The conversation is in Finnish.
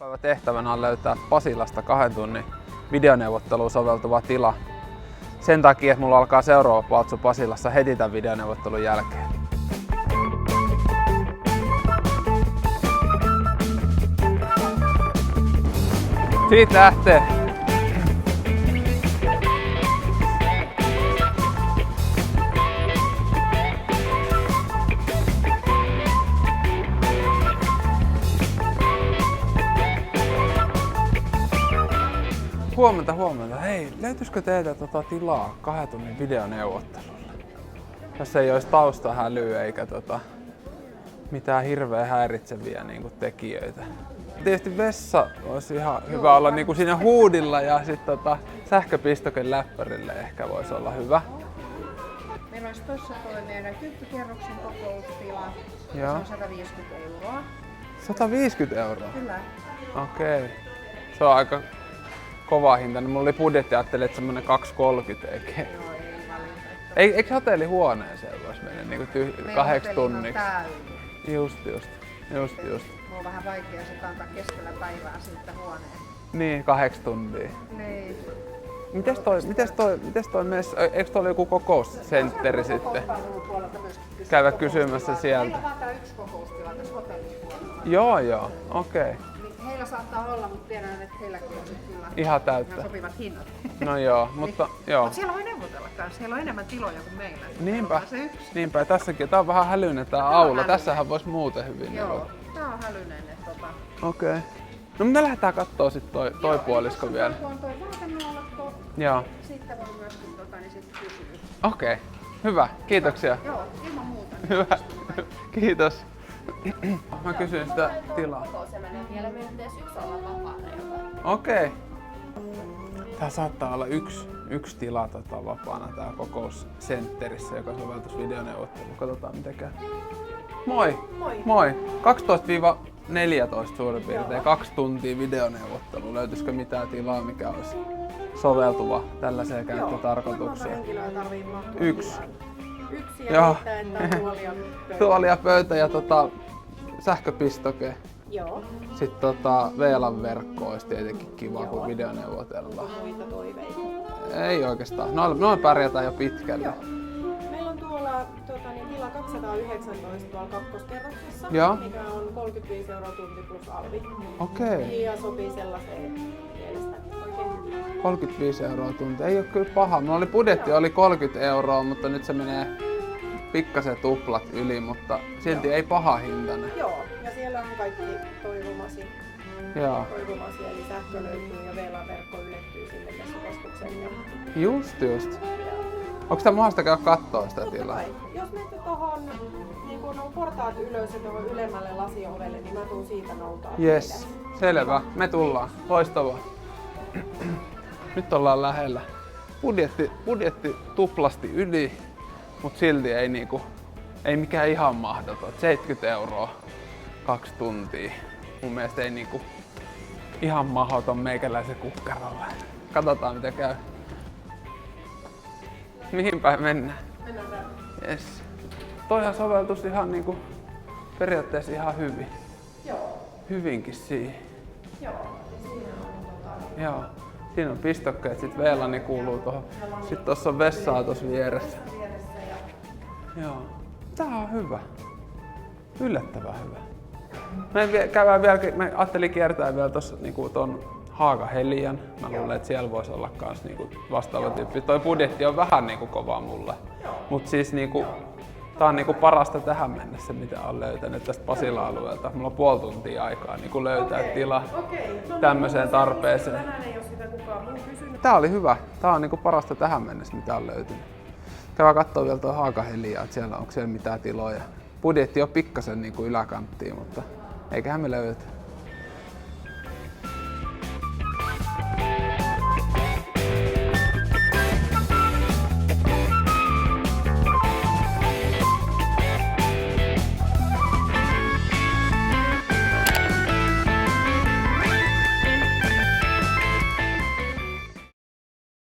Päivän tehtävänä on löytää Pasilasta 2 tunnin videoneuvotteluun soveltuva tila. Sen takia, että mulla alkaa seuraava patsu Pasilassa heti tämän videoneuvottelun jälkeen. Siitä lähtee! Huomenta. Hei, löytyisikö teiltä tilaa 2 tunnin videoneuvottelulle? Jos ei olisi taustahälyä eikä mitään hirveän häiritseviä tekijöitä. Tietysti vessa olisi ihan hyvä olla siinä huudilla ja sitten sähköpistoken läppärille ehkä voisi olla hyvä. Meillä olisi tuossa meidän 10-kerroksen kokoustila. Joo. Se on 150 €. 150 €? Kyllä. Okei. Se on aika kova hinta. Mulla oli budjetti, ajattelin, että semmonen 230 eikä. Joo, ei valinta. Eikö hotellihuoneeseen voisi mennä 8 tunniksi? Just. Mulla on vähän vaikea se kantaa keskellä päivää siitä huoneen. Niin, 8 tuntia. Niin. Mites toi messa? Eikö tuolla joku kokoussentteri sitten? Käydä kysymässä sieltä. Meillä on vaan tää yksi kokoustila tässä hotellipuolella. Joo, okei. Niin heillä saattaa olla, mutta tiedän, että heilläkin on kyllä Ihan täyttä. ihan sopivat hinnat. No joo, mutta joo. Mutta siellä voi neuvotella kanssa. Siellä on enemmän tiloja kuin meillä. Niinpä. Se yksi. Niinpä. Tässäkin. Tää on vähän hälyinen tää aula. Tässähän vois muuten hyvin. Joo, tää on hälyinen. Okei. No me lähdetään kattoo sit toi puolisko vielä. Tuo on toi vaatenuolakko. Joo. Sitten voi myöskin niin sit kysyä. Okei. Hyvä. Kiitoksia. Joo, ilman muuta. Hyvä. Kiitos. Mä kysyin sitä tilaa. Se menee vielä myös yksi olla vapaana jopa. Okei. Tää saattaa olla yksi tila vapaana tää kokoussentterissä, joka soveltuisi videoneuvotteluun. Katsotaan miten käy. Moi! Moi! 12-14 suurin piirtein. 2 tuntia videoneuvottelu. Löytyisikö mitään tilaa, mikä olisi soveltuva tällaiseen käyttötarkoitukseen? Henkilöä tarvii mahtua. Yksi. Yksi Joo. ja riittää, tuoli ja pöytä. Tuoli ja pöytä ja sähköpistoke. Joo. Sitten VLAN-verkko olisi tietenkin kiva, kun videoneuvotellaan. Muita toiveita. Ei oikeastaan. Noin pärjätään jo pitkälle. Joo. Meillä on tuolla tila 219 tuolla kakkoskerroksessa, Joo. mikä on 35 € tunti plus alvi. Okei. Ja sopii sellaiseen mielestäni oikein hyvin. 35 € tunti. Ei oo kyllä paha. Mulla oli budjetti oli 30 €, mutta nyt se menee pikkasen tuplat yli, mutta silti ei paha hintainen. Joo, ja siellä on kaikki toivomasi. Joo. Toivomasi, eli sähkö löytyy ja VLAN-verkko ylettyy sinne messukeskukseen. Just. Onko tää mahdollista käydä kattoo sitä tilaa? Jos menette tohon, niin kun on portaat ylös ja tuohon ylemmälle lasiovelle, niin mä tuun siitä noutaa. Jes, selvä. Me tullaan. Loistavaa. Nyt ollaan lähellä. Budjetti tuplasti yli, mut silti ei mikään ihan mahdoton. 70 € 2 tuntia. Mun mielestä ei ihan mahdoton meikäläisen kukkarolla. Katsotaan mitä käy. Mihin päin mennään? Mennään täällä. Yes. Toihan soveltuisi ihan periaatteessa ihan hyvin. Joo. Hyvinkin siihen. Joo. Ja siinä on Joo. Siinä on pistokkeet, sit VLAN kuuluu tuohon. Sitten tuossa on vessaa tuossa vieressä. vieressä ja Joo. Tää on hyvä. Yllättävän hyvä. Mä ajattelin kiertää vielä tuossa ton Haaga-Helian. Mä luulen, että siellä voisi olla kans vastaava tyyppi. Toi budjetti on vähän kova mulle. Mut siis tää on parasta tähän mennessä, mitä olen löytänyt tästä Pasila-alueelta. Mulla on puoli tuntia aikaa löytää tila tämmöiseen tarpeeseen. tänään ei oo sitä kukaan muu kysynyt. Tää oli hyvä. Tää on parasta tähän mennessä, mitä on löytynyt. Käydään kattoo vielä tuo Haaga-Heliaa, että onko siellä mitään tiloja. Budjetti on pikkasen yläkanttiin, mutta eiköhän me löydetä.